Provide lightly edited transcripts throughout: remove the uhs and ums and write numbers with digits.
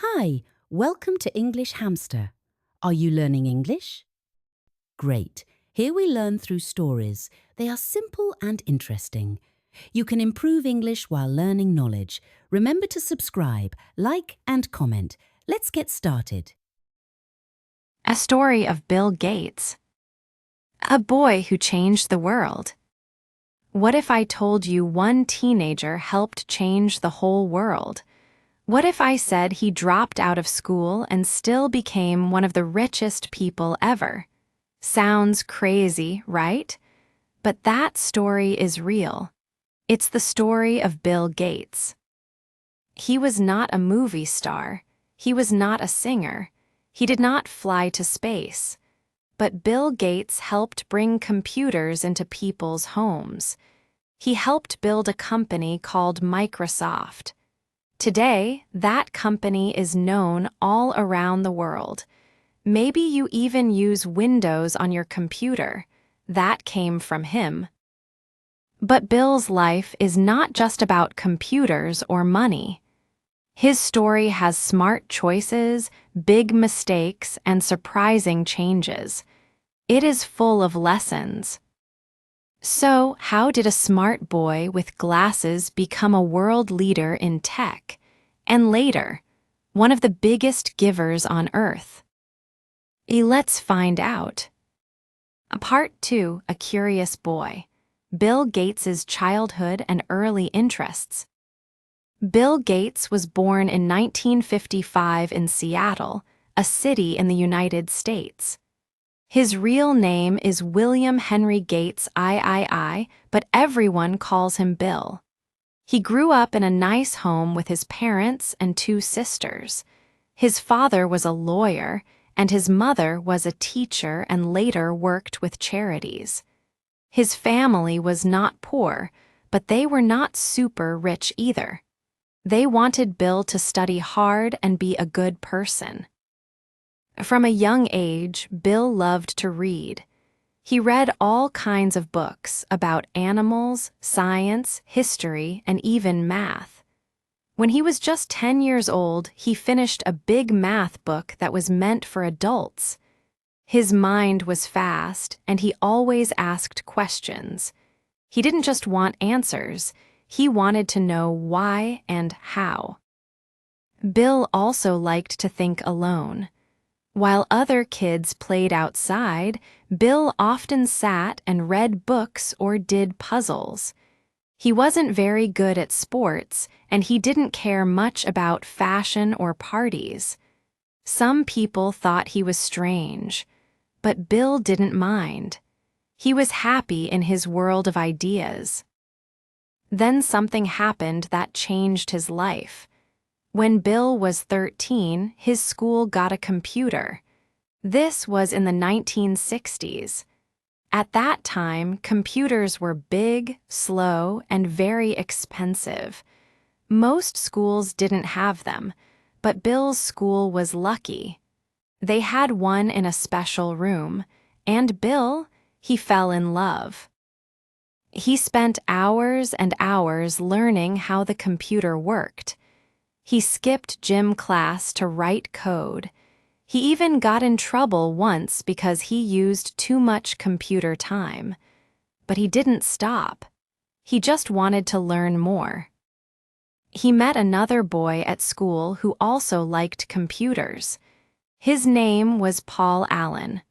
Hi, welcome to English Hamster. Are you learning English? Great. Here we learn through stories. They are simple and interesting. You can improve English while learning knowledge. Remember to subscribe, like and comment. Let's get started. A story of Bill Gates. A boy who changed the world. What if I told you one teenager helped change the whole world? What if I said he dropped out of school and still became one of the richest people ever? Sounds crazy, right? But that story is real. It's the story of Bill Gates. He was not a movie star. He was not a singer. He did not fly to space. But Bill Gates helped bring computers into people's homes. He helped build a company called Microsoft. Today, that company is known all around the world. Maybe you even use Windows on your computer. That came from him. But Bill's life is not just about computers or money. His story has smart choices, big mistakes, and surprising changes. It is full of lessons. So, how did a smart boy with glasses become a world leader in tech, and later, one of the biggest givers on Earth? Let's find out. Part 2, A Curious Boy. Bill Gates's childhood and early interests. Bill Gates was born in 1955 in Seattle, a city in the United States. His real name is William Henry Gates III, but everyone calls him Bill. He grew up in a nice home with his parents and two sisters. His father was a lawyer, and his mother was a teacher and later worked with charities. His family was not poor, but they were not super rich either. They wanted Bill to study hard and be a good person. From a young age, Bill loved to read. He read all kinds of books about animals, science, history, and even math. When he was just 10 years old, he finished a big math book that was meant for adults. His mind was fast, and he always asked questions. He didn't just want answers, he wanted to know why and how. Bill also liked to think alone. While other kids played outside, Bill often sat and read books or did puzzles. He wasn't very good at sports, and he didn't care much about fashion or parties. Some people thought he was strange, but Bill didn't mind. He was happy in his world of ideas. Then something happened that changed his life. When Bill was 13, his school got a computer. This was in the 1960s. At that time, computers were big, slow, and very expensive. Most schools didn't have them, but Bill's school was lucky. They had one in a special room, and Bill, he fell in love. He spent hours and hours learning how the computer worked. He skipped gym class to write code. He even got in trouble once because he used too much computer time. But he didn't stop. He just wanted to learn more. He met another boy at school who also liked computers. His name was Paul Allen.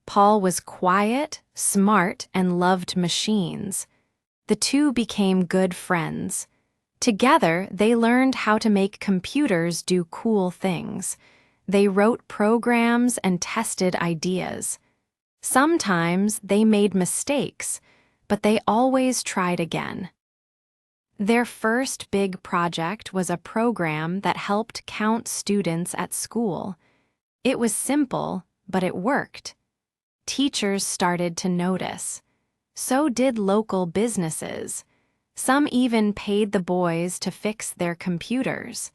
Paul was quiet, smart, and loved machines. The two became good friends. Together, they learned how to make computers do cool things. They wrote programs and tested ideas. Sometimes they made mistakes, but they always tried again. Their first big project was a program that helped count students at school. It was simple, but it worked. Teachers started to notice. So did local businesses. Some even paid the boys to fix their computers.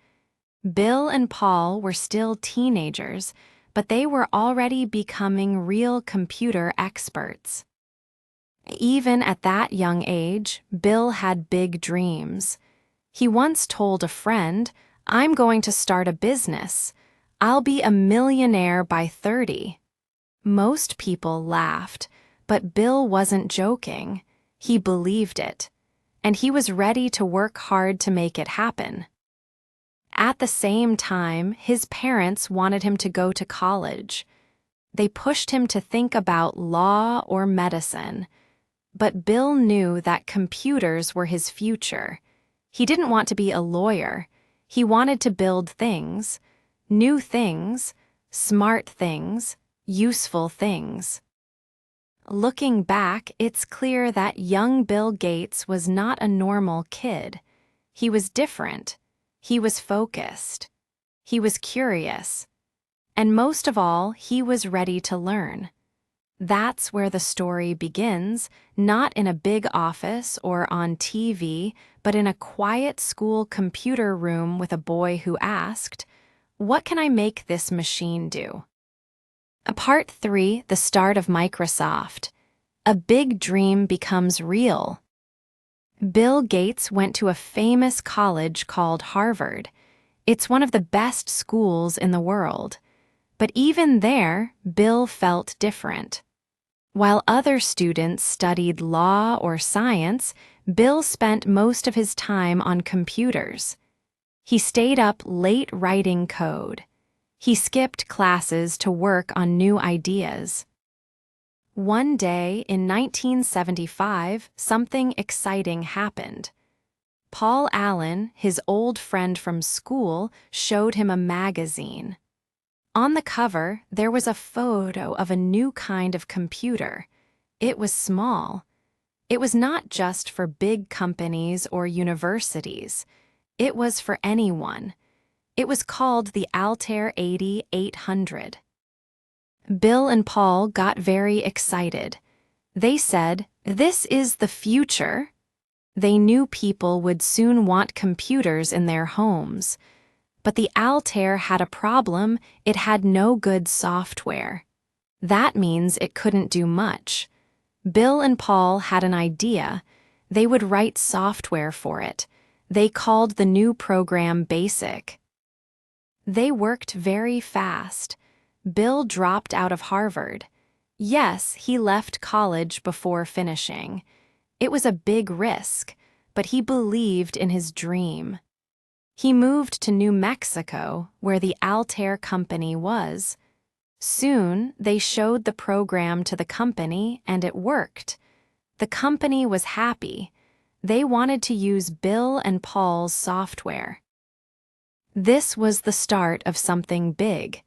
Bill and Paul were still teenagers, but they were already becoming real computer experts. Even at that young age, Bill had big dreams. He once told a friend, I'm going to start a business. I'll be a millionaire by 30. Most people laughed, but Bill wasn't joking. He believed it, and he was ready to work hard to make it happen. At the same time, his parents wanted him to go to college. They pushed him to think about law or medicine. But Bill knew that computers were his future. He didn't want to be a lawyer. He wanted to build things, new things, smart things, useful things. Looking back, it's clear that young Bill Gates was not a normal kid. He was different. He was focused. He was curious. And most of all, he was ready to learn. That's where the story begins, not in a big office or on TV, but in a quiet school computer room with a boy who asked, "What can I make this machine do?" Part 3, the start of Microsoft. A big dream becomes real. Bill Gates went to a famous college called Harvard. It's one of the best schools in the world. But even there, Bill felt different. While other students studied law or science, Bill spent most of his time on computers. He stayed up late writing code. He skipped classes to work on new ideas. One day in 1975, something exciting happened. Paul Allen, his old friend from school, showed him a magazine. On the cover, there was a photo of a new kind of computer. It was small. It was not just for big companies or universities. It was for anyone. It was called the Altair 8800. Bill and Paul got very excited. They said, "This is the future." They knew people would soon want computers in their homes. But the Altair had a problem. It had no good software. That means it couldn't do much. Bill and Paul had an idea. They would write software for it. They called the new program BASIC. They worked very fast. Bill dropped out of Harvard. Yes, he left college before finishing. It was a big risk, but he believed in his dream. He moved to New Mexico, where the Altair company was. Soon, they showed the program to the company, and it worked. The company was happy. They wanted to use Bill and Paul's software. This was the start of something big.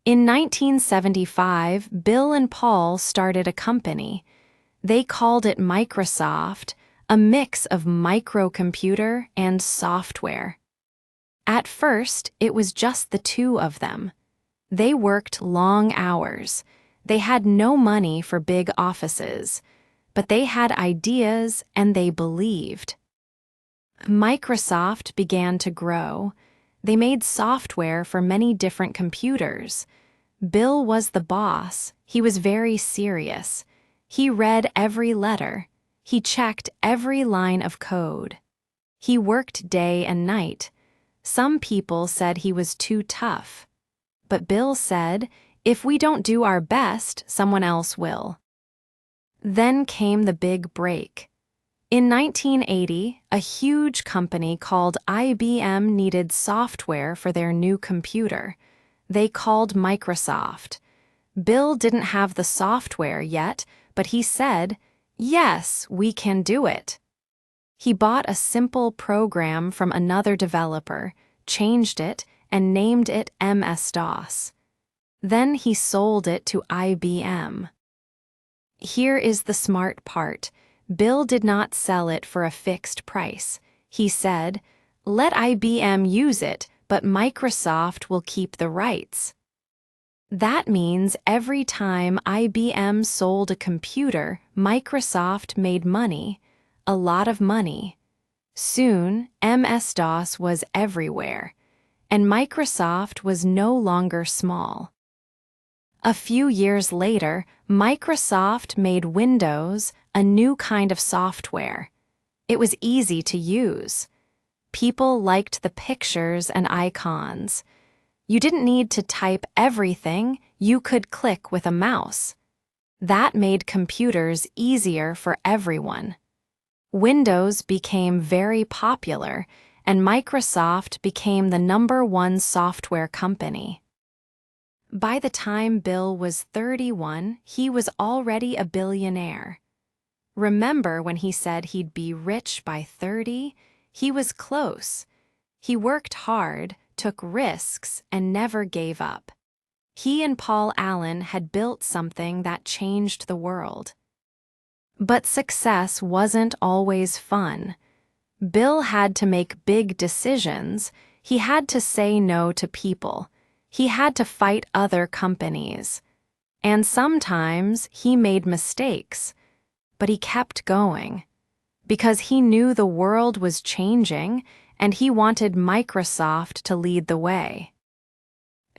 In 1975, Bill and Paul started a company. They called it Microsoft, a mix of microcomputer and software. At first, it was just the two of them. They worked long hours. They had no money for big offices, but they had ideas and they believed. Microsoft began to grow. They made software for many different computers. Bill was the boss. He was very serious. He read every letter. He checked every line of code. He worked day and night. Some people said he was too tough. But Bill said, "If we don't do our best, someone else will." Then came the big break. In 1980, a huge company called IBM needed software for their new computer. They called Microsoft. Bill didn't have the software yet, but he said, "Yes, we can do it." He bought a simple program from another developer, changed it, and named it MS-DOS. Then he sold it to IBM. Here is the smart part. Bill did not sell it for a fixed price. He said, "Let IBM use it, but Microsoft will keep the rights." That means every time IBM sold a computer, Microsoft made money. A lot of money. Soon, MS-DOS was everywhere, and Microsoft was no longer small. A few years later, Microsoft made Windows, a new kind of software. It was easy to use. People liked the pictures and icons. You didn't need to type everything, you could click with a mouse. That made computers easier for everyone. Windows became very popular, and Microsoft became the #1 software company. By the time Bill was 31, he was already a billionaire. Remember when he said he'd be rich by 30? He was close. He worked hard, took risks, and never gave up. He and Paul Allen had built something that changed the world. But success wasn't always fun. Bill had to make big decisions. He had to say no to people. He had to fight other companies. And sometimes he made mistakes, but he kept going. Because he knew the world was changing and he wanted Microsoft to lead the way.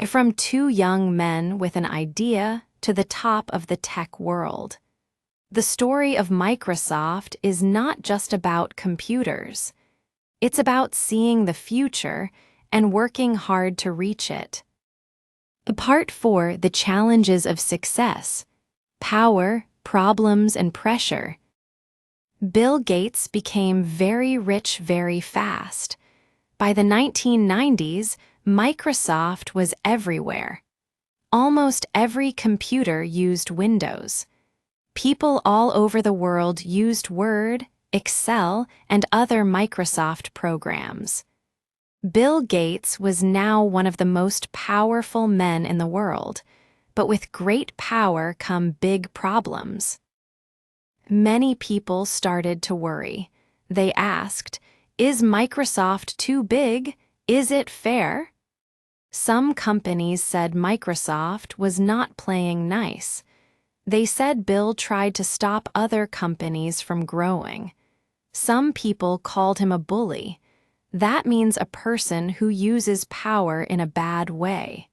From two young men with an idea to the top of the tech world. The story of Microsoft is not just about computers. It's about seeing the future and working hard to reach it. Part 4, The Challenges of Success: Power, Problems, and Pressure. Bill Gates became very rich very fast. By the 1990s, Microsoft was everywhere. Almost every computer used Windows. People all over the world used Word, Excel, and other Microsoft programs. Bill Gates was now one of the most powerful men in the world, but with great power come big problems. Many people started to worry. They asked, "Is Microsoft too big? Is it fair?" Some companies said Microsoft was not playing nice. They said Bill tried to stop other companies from growing. Some people called him a bully. That means a person who uses power in a bad way.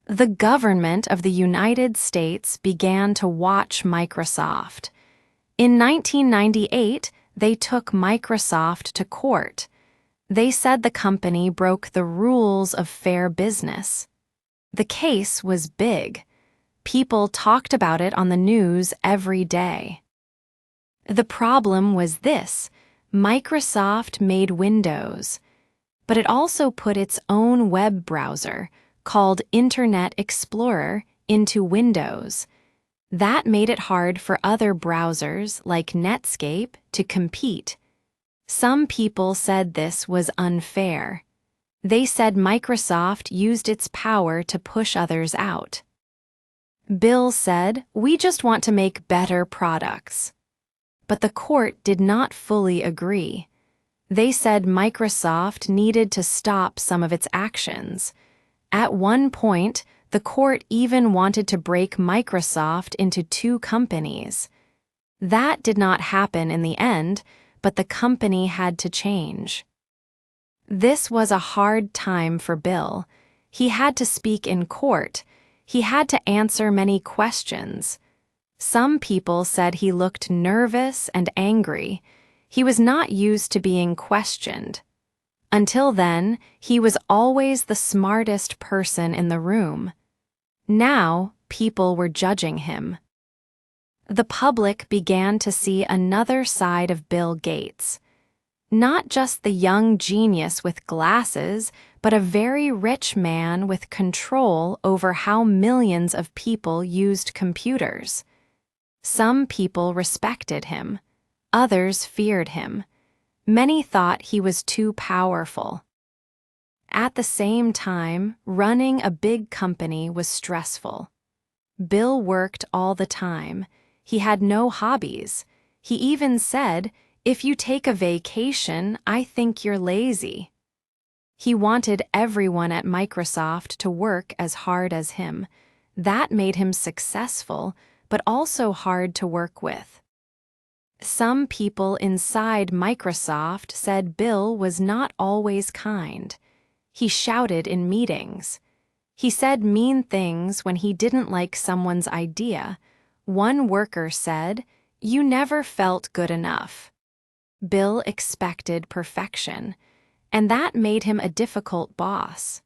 The government of the United States began to watch Microsoft. In 1998, they took Microsoft to court. They said the company broke the rules of fair business. The case was big. People talked about it on the news every day. The problem was this: Microsoft made Windows, but it also put its own web browser, called Internet Explorer, into Windows. That made it hard for other browsers, like Netscape, to compete. Some people said this was unfair. They said Microsoft used its power to push others out. Bill said, "We just want to make better products." But the court did not fully agree. They said Microsoft needed to stop some of its actions. At one point, the court even wanted to break Microsoft into two companies. That did not happen in the end, but the company had to change. This was a hard time for Bill. He had to speak in court. He had to answer many questions. Some people said he looked nervous and angry. He was not used to being questioned. Until then, he was always the smartest person in the room. Now, people were judging him. The public began to see another side of Bill Gates. Not just the young genius with glasses, but a very rich man with control over how millions of people used computers. Some people respected him. Others feared him. Many thought he was too powerful. At the same time, running a big company was stressful. Bill worked all the time. He had no hobbies. He even said, "If you take a vacation, I think you're lazy." He wanted everyone at Microsoft to work as hard as him. That made him successful, but also hard to work with. Some people inside Microsoft said Bill was not always kind. He shouted in meetings. He said mean things when he didn't like someone's idea. One worker said, "You never felt good enough." Bill expected perfection. and that made him a difficult boss.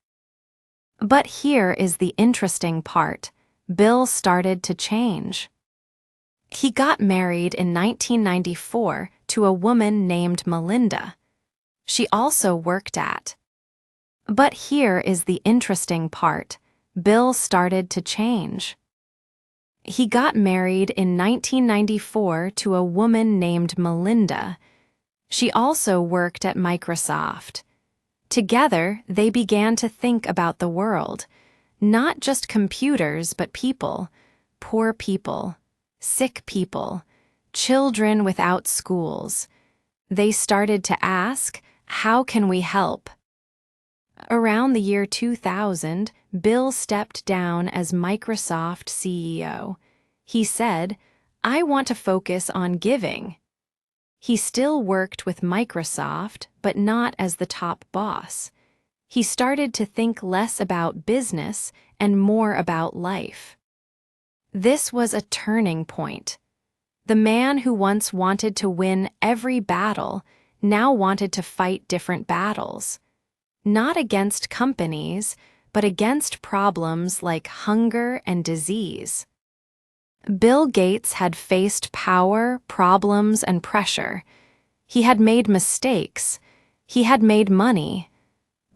But here is the interesting part. Bill started to change. He got married in 1994 to a woman named Melinda. She also worked at. But here is the interesting part. Bill started to change. He got married in 1994 to a woman named Melinda. She also worked at Microsoft. Together, they began to think about the world, not just computers, but people, poor people, sick people, children without schools. They started to ask, how can we help? Around the year 2000, Bill stepped down as Microsoft CEO. He said, I want to focus on giving. He still worked with Microsoft, but not as the top boss. He started to think less about business and more about life. This was a turning point. The man who once wanted to win every battle now wanted to fight different battles. Not against companies, but against problems like hunger and disease. Bill Gates had faced power, problems, and pressure. He had made mistakes. He had made money.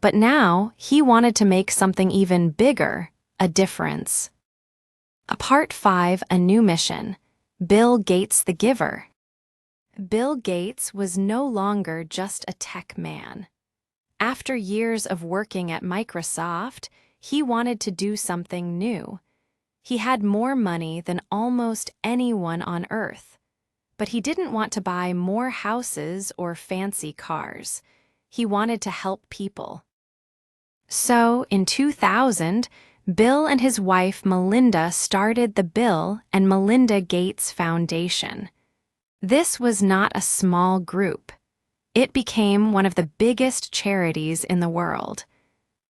But now he wanted to make something even bigger, a difference. Part 5, A New Mission. Bill Gates the Giver. Bill Gates was no longer just a tech man. After years of working at Microsoft, he wanted to do something new. He had more money than almost anyone on Earth. But he didn't want to buy more houses or fancy cars. He wanted to help people. So, in 2000, Bill and his wife Melinda started the Bill and Melinda Gates Foundation. This was not a small group. It became one of the biggest charities in the world.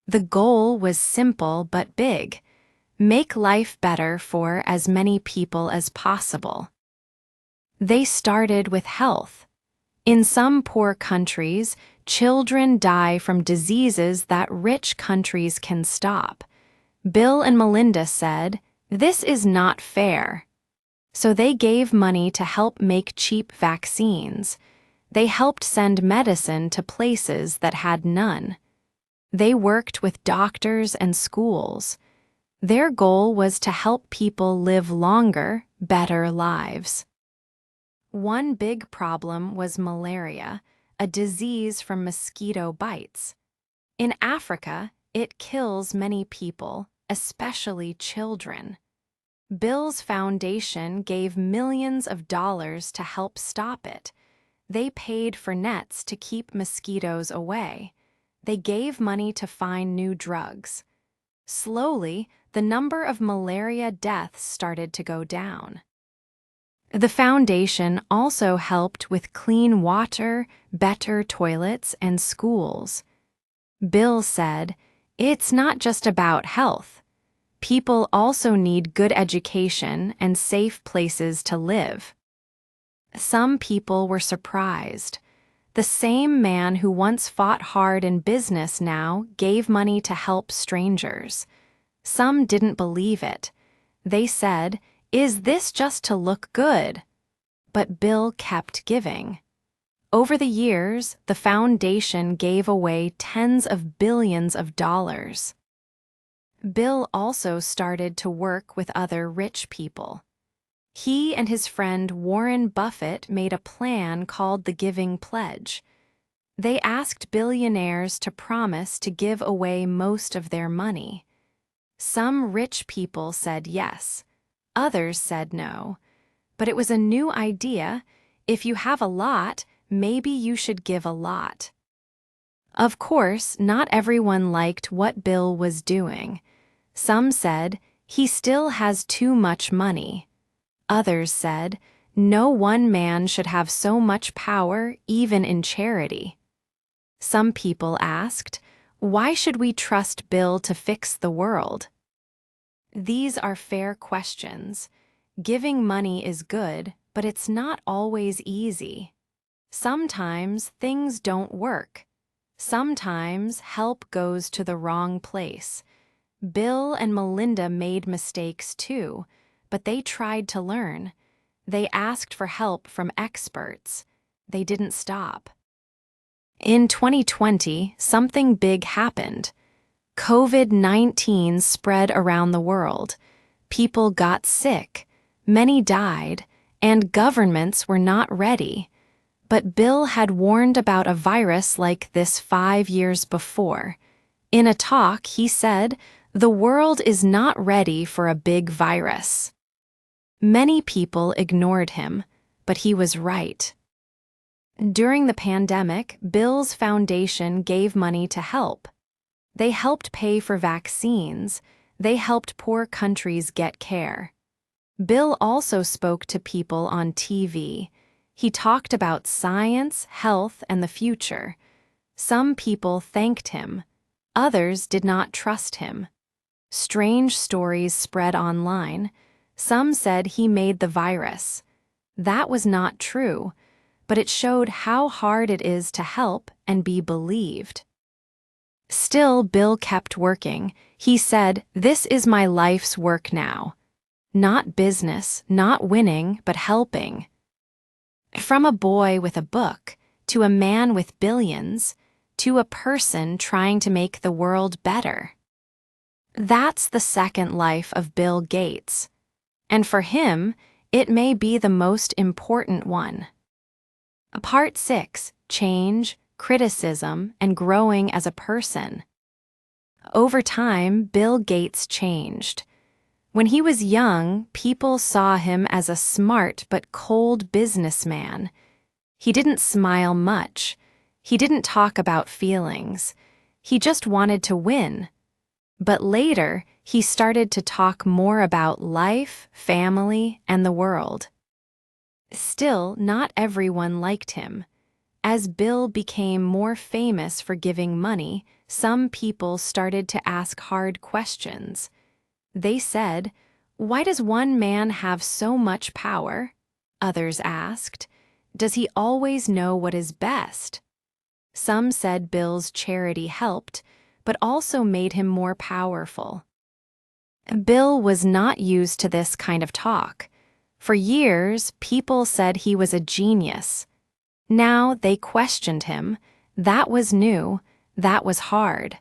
The goal was simple but big: make life better for as many people as possible. They started with health. In some poor countries, children die from diseases that rich countries can stop. Bill and Melinda said, "This is not fair." So they gave money to help make cheap vaccines. They helped send medicine to places that had none. They worked with doctors and schools. Their goal was to help people live longer, better lives. One big problem was malaria, a disease from mosquito bites. In Africa, it kills many people, especially children. Bill's foundation gave millions of dollars to help stop it. They paid for nets to keep mosquitoes away. They gave money to find new drugs. Slowly, the number of malaria deaths started to go down. The foundation also helped with clean water, better toilets, and schools. Bill said, "It's not just about health. People also need good education and safe places to live." Some people were surprised. The same man who once fought hard in business now gave money to help strangers. Some didn't believe it. They said, "Is this just to look good?" But Bill kept giving. Over the years, the foundation gave away tens of billions of dollars. Bill also started to work with other rich people. He and his friend Warren Buffett made a plan called the Giving Pledge. They asked billionaires to promise to give away most of their money. Some rich people said yes. Others said no. But it was a new idea. If you have a lot, maybe you should give a lot. Of course, not everyone liked what Bill was doing. Some said, "He still has too much money." Others said, "No one man should have so much power, even in charity." Some people asked, "Why should we trust Bill to fix the world?" These are fair questions. Giving money is good, but it's not always easy. Sometimes things don't work. Sometimes help goes to the wrong place. Bill and Melinda made mistakes too, but they tried to learn. They asked for help from experts. They didn't stop. In 2020, something big happened. COVID-19 spread around the world. People got sick, many died, and governments were not ready. But Bill had warned about a virus like this 5 years before. In a talk, he said, "The world is not ready for a big virus." Many people ignored him, but he was right. During the pandemic, Bill's foundation gave money to help. They helped pay for vaccines. They helped poor countries get care. Bill also spoke to people on TV. He talked about science, health, and the future. Some people thanked him. Others did not trust him. Strange stories spread online. Some said he made the virus. That was not true, but it showed how hard it is to help and be believed. Still, Bill kept working. He said, "This is my life's work now. Not business, not winning, but helping." From a boy with a book, to a man with billions, to a person trying to make the world better. That's the second life of Bill Gates. And for him, it may be the most important one. Part 6: Change, Criticism, and Growing as a Person. Over time, Bill Gates changed. When he was young, people saw him as a smart but cold businessman. He didn't smile much. He didn't talk about feelings. He just wanted to win. But later, he started to talk more about life, family, and the world. Still, not everyone liked him. As Bill became more famous for giving money, some people started to ask hard questions. They said, "Why does one man have so much power?" Others asked, "Does he always know what is best?" Some said Bill's charity helped, but also made him more powerful. Bill was not used to this kind of talk. For years, people said he was a genius. Now they questioned him. That was new. That was hard.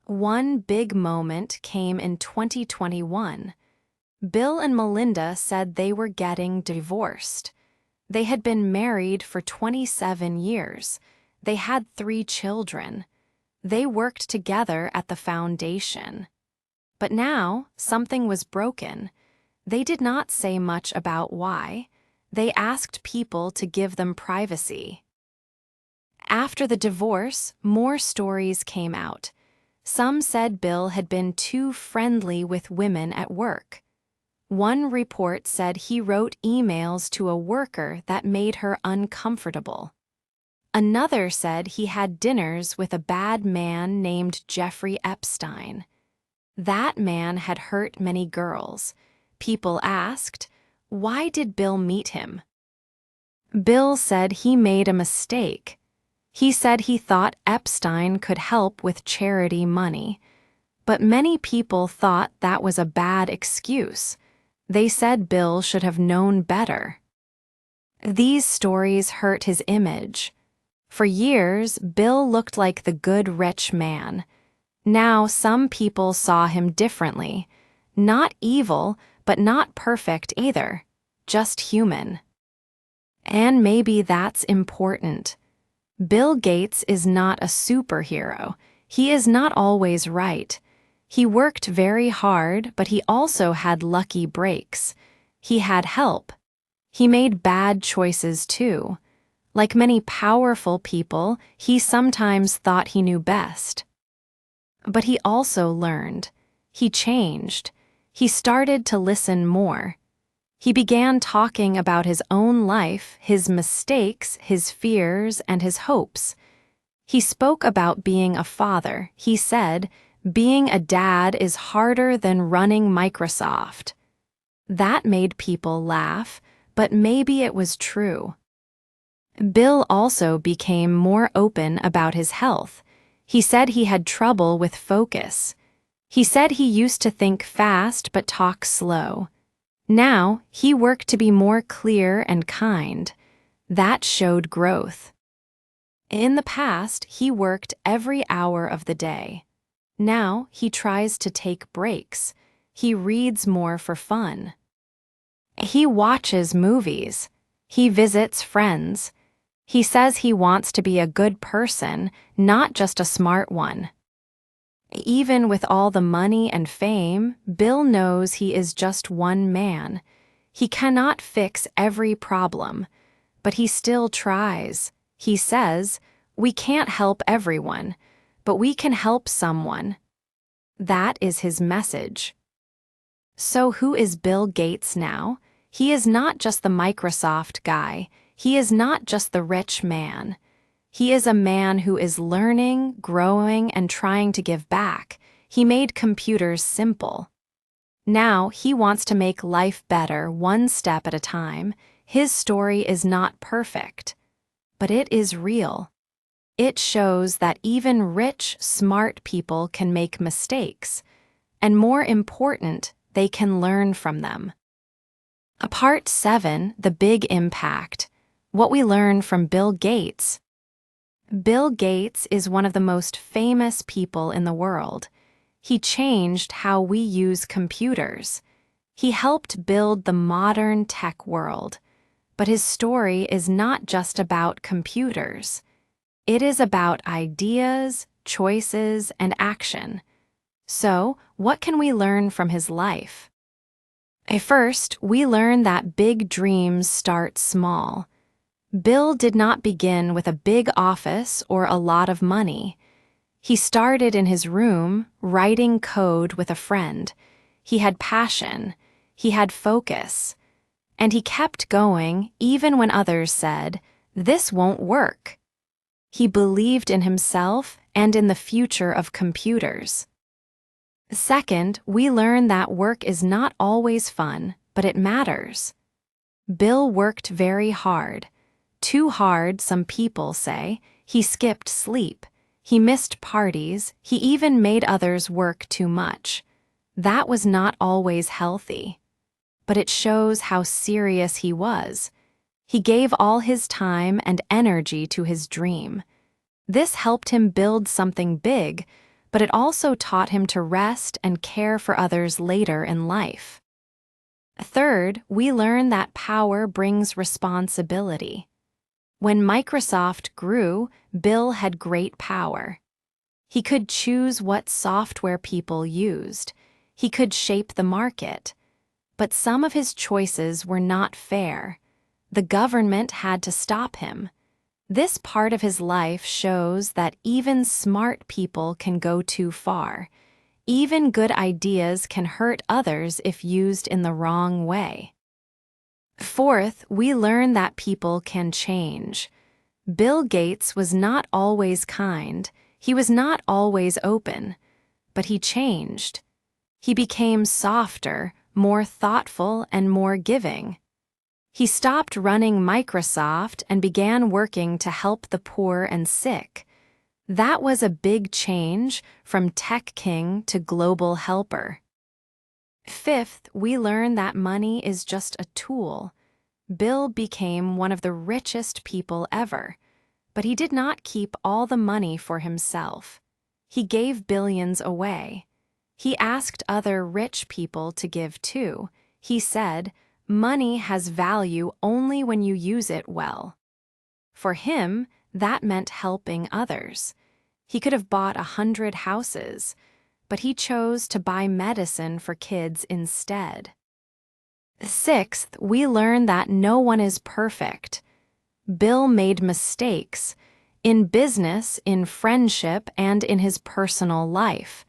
One big moment came in 2021. Bill and Melinda said they were getting divorced. They had been married for 27 years. They had 3 children. They worked together at the foundation. But now, something was broken. They did not say much about why. They asked people to give them privacy. After the divorce, more stories came out. Some said Bill had been too friendly with women at work. One report said he wrote emails to a worker that made her uncomfortable. Another said he had dinners with a bad man named Jeffrey Epstein. That man had hurt many girls. People asked, why did Bill meet him? Bill said he made a mistake. He said he thought Epstein could help with charity money. But many people thought that was a bad excuse. They said Bill should have known better. These stories hurt his image. For years, Bill looked like the good rich man. Now some people saw him differently. Not evil, but not perfect either. Just human. And maybe that's important. Bill Gates is not a superhero. He is not always right. He worked very hard, but he also had lucky breaks. He had help. He made bad choices too. Like many powerful people, he sometimes thought he knew best. But he also learned. He changed. He started to listen more. He began talking about his own life, his mistakes, his fears, and his hopes. He spoke about being a father. He said, being a dad is harder than running Microsoft. That made people laugh, but maybe it was true. Bill also became more open about his health. He said he had trouble with focus. He said he used to think fast but talk slow. Now, he worked to be more clear and kind. That showed growth. In the past, he worked every hour of the day. Now, he tries to take breaks. He reads more for fun. He watches movies. He visits friends. He says he wants to be a good person, not just a smart one. Even with all the money and fame, Bill knows he is just one man. He cannot fix every problem, but he still tries. He says, "We can't help everyone, but we can help someone." That is his message. So who is Bill Gates now? He is not just the Microsoft guy. He is not just the rich man. He is a man who is learning, growing, and trying to give back. He made computers simple. Now he wants to make life better one step at a time. His story is not perfect, but it is real. It shows that even rich, smart people can make mistakes, and more important, they can learn from them. Part 7, The Big Impact. What we learn from Bill Gates. Bill Gates is one of the most famous people in the world. He changed how we use computers. He helped build the modern tech world. But his story is not just about computers. It is about ideas, choices, and action. So, what can we learn from his life? First, we learn that big dreams start small. Bill did not begin with a big office or a lot of money. He started in his room, writing code with a friend. He had passion. He had focus. And he kept going even when others said, "This won't work." He believed in himself and in the future of computers. Second, we learn that work is not always fun, but it matters. Bill worked very hard. Too hard, some people say. He skipped sleep. He missed parties. He even made others work too much. That was not always healthy. But it shows how serious he was. He gave all his time and energy to his dream. This helped him build something big, but it also taught him to rest and care for others later in life. Third, we learn that power brings responsibility. When Microsoft grew, Bill had great power. He could choose what software people used. He could shape the market. But some of his choices were not fair. The government had to stop him. This part of his life shows that even smart people can go too far. Even good ideas can hurt others if used in the wrong way. Fourth, we learn that people can change. Bill Gates was not always kind. He was not always open. But he changed. He became softer, more thoughtful, and more giving. He stopped running Microsoft and began working to help the poor and sick. That was a big change from tech king to global helper. Fifth, we learn that money is just a tool. Bill became one of the richest people ever, but he did not keep all the money for himself. He gave billions away. He asked other rich people to give too. He said, "Money has value only when you use it well." For him, that meant helping others. He could have bought 100 houses, but he chose to buy medicine for kids instead. Sixth, we learn that no one is perfect. Bill made mistakes in business, in friendship, and in his personal life.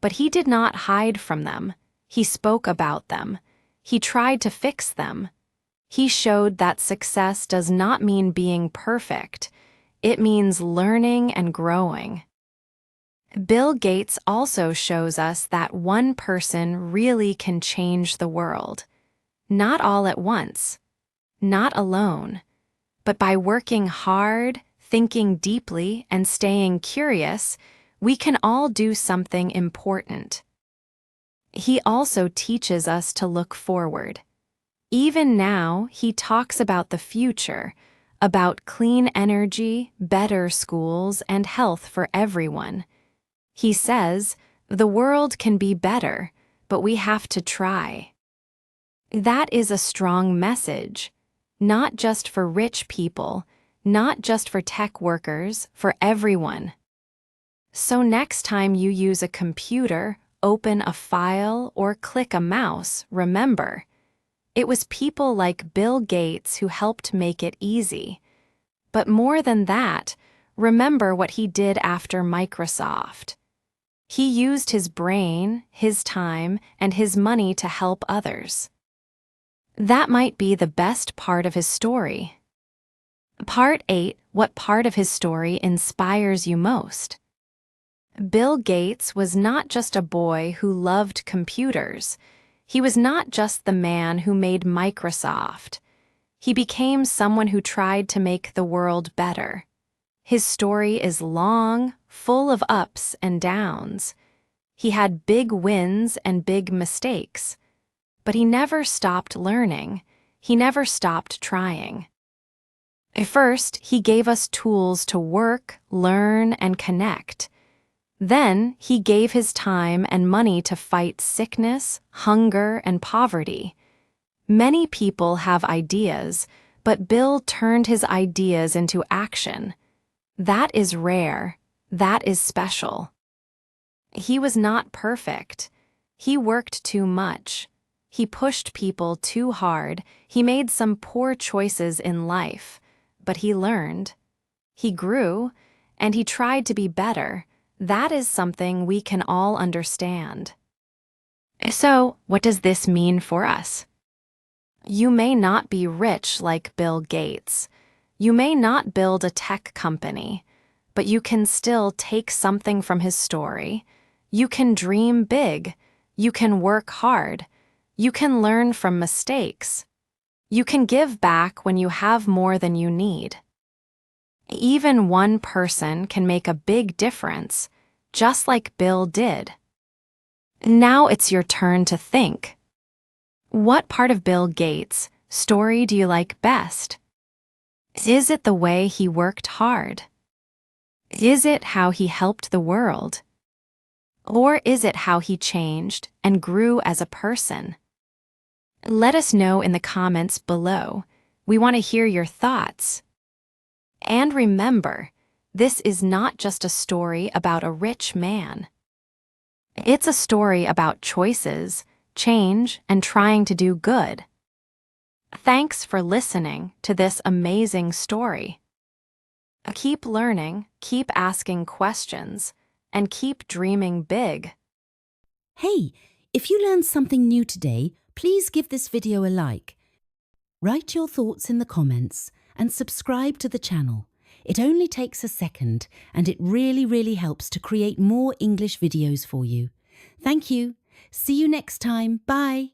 But he did not hide from them. He spoke about them. He tried to fix them. He showed that success does not mean being perfect. It means learning and growing. Bill Gates also shows us that one person really can change the world. Not all at once. Not alone. But by working hard, thinking deeply, and staying curious, we can all do something important. He also teaches us to look forward. Even now, he talks about the future, about clean energy, better schools, and health for everyone. He says, the world can be better, but we have to try. That is a strong message, not just for rich people, not just for tech workers, for everyone. So next time you use a computer, open a file, or click a mouse, remember, it was people like Bill Gates who helped make it easy. But more than that, remember what he did after Microsoft. He used his brain, his time, and his money to help others. That might be the best part of his story. Part 8. What part of his story inspires you most? Bill Gates was not just a boy who loved computers. He was not just the man who made Microsoft. He became someone who tried to make the world better. His story is long, full of ups and downs. He had big wins and big mistakes. But he never stopped learning. He never stopped trying. First, he gave us tools to work, learn, and connect. Then, he gave his time and money to fight sickness, hunger, and poverty. Many people have ideas, but Bill turned his ideas into action. That is rare. That is special. He was not perfect. He worked too much. He pushed people too hard. He made some poor choices in life, but he learned. He grew, and he tried to be better. That is something we can all understand. So, what does this mean for us? You may not be rich like Bill Gates. You may not build a tech company, but you can still take something from his story. You can dream big. You can work hard. You can learn from mistakes. You can give back when you have more than you need. Even one person can make a big difference, just like Bill did. Now it's your turn to think. What part of Bill Gates' story do you like best? Is it the way he worked hard? Is it how he helped the world? Or is it how he changed and grew as a person? Let us know in the comments below. We want to hear your thoughts. And remember, this is not just a story about a rich man. It's a story about choices, change, and trying to do good. Thanks for listening to this amazing story. Keep learning, keep asking questions, and keep dreaming big. Hey, if you learned something new today, please give this video a like. Write your thoughts in the comments and subscribe to the channel. It only takes a second and it really helps to create more English videos for you. Thank you. See you next time. Bye.